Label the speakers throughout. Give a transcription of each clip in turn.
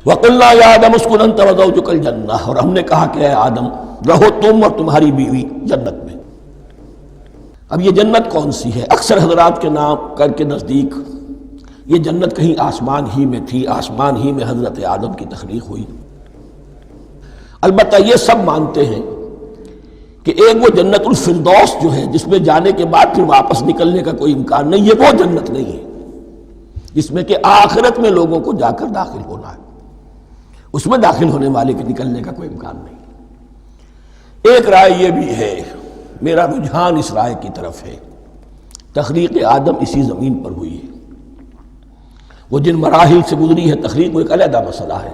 Speaker 1: وَقُلْنَا يَا آدَمُ اسْكُنْ أَنْتَ وَزَوْجُكَ الْجَنَّةَ، اور ہم نے کہا کہ اے آدم رہو تم اور تمہاری بیوی جنت میں۔ اب یہ جنت کون سی ہے؟ اکثر حضرات کے نام کر کے نزدیک یہ جنت کہیں آسمان ہی میں تھی، آسمان ہی میں حضرت آدم کی تخلیق ہوئی۔ البتہ یہ سب مانتے ہیں کہ ایک وہ جنت الفردوس جو ہے جس میں جانے کے بعد پھر واپس نکلنے کا کوئی امکان نہیں، یہ وہ جنت نہیں ہے جس میں کہ آخرت میں لوگوں کو جا کر داخل ہونا ہے، اس میں داخل ہونے والے کے نکلنے کا کوئی امکان نہیں۔ ایک رائے یہ بھی ہے، میرا رجحان اس رائے کی طرف ہے، تخلیق آدم اسی زمین پر ہوئی ہے۔ وہ جن مراحل سے گزری ہے تخلیق وہ ایک علیحدہ مسئلہ ہے۔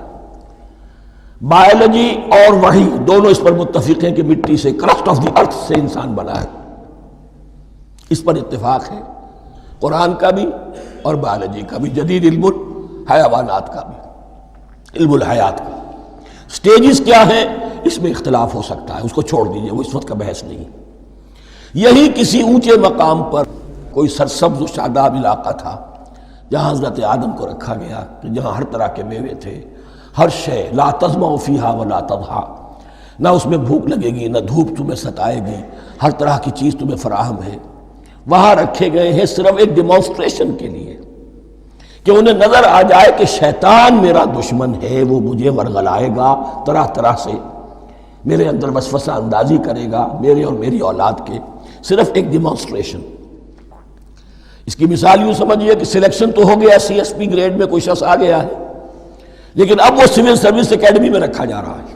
Speaker 1: بایولوجی اور وحی دونوں اس پر متفق ہیں کہ مٹی سے، کرسٹ آف دی ارتھ سے انسان بنا ہے، اس پر اتفاق ہے، قرآن کا بھی اور بایولوجی کا بھی، جدید علم الحیوانات کا بھی، علم الحیات کا۔ سٹیجز کیا ہیں اس میں اختلاف ہو سکتا ہے، اس کو چھوڑ دیجئے، وہ اس وقت کا بحث نہیں۔ یہی کسی اونچے مقام پر کوئی سرسبز و شاداب علاقہ تھا جہاں حضرت آدم کو رکھا گیا، کہ جہاں ہر طرح کے میوے تھے، ہر شے، لا تظمأ فیہا ولا تضحیٰ، نہ اس میں بھوک لگے گی، نہ دھوپ تمہیں ستائے گی، ہر طرح کی چیز تمہیں فراہم ہے۔ وہاں رکھے گئے ہیں صرف ایک ڈیمانسٹریشن کے لیے، کہ انہیں نظر آ جائے کہ شیطان میرا دشمن ہے، وہ مجھے ورغلائے گا، طرح طرح سے میرے اندر وسوسہ اندازی کرے گا، میرے اور میری اولاد کے، صرف ایک ڈیمانسٹریشن۔ اس کی مثال یوں سمجھیے کہ سلیکشن تو ہو گیا، سی ایس پی گریڈ میں کوئی شخص آ گیا ہے، لیکن اب وہ سول سروس اکیڈمی میں رکھا جا رہا ہے۔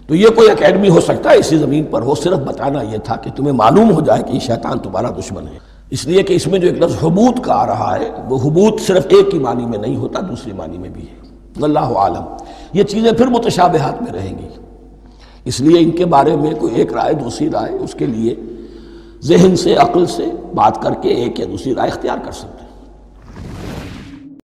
Speaker 1: تو یہ کوئی اکیڈمی ہو سکتا ہے اسی زمین پر ہو، صرف بتانا یہ تھا کہ تمہیں معلوم ہو جائے کہ یہ شیطان تمہارا دشمن ہے۔ اس لیے کہ اس میں جو ایک لفظ حبوط کا آ رہا ہے، وہ حبوط صرف ایک ہی معنی میں نہیں ہوتا، دوسری معنی میں بھی ہے۔ واللہ عالم، یہ چیزیں پھر متشابہات میں رہیں گی، اس لیے ان کے بارے میں کوئی ایک رائے دوسری رائے، اس کے لیے ذہن سے، عقل سے بات کر کے ایک یا دوسری رائے اختیار کر سکتے ہیں۔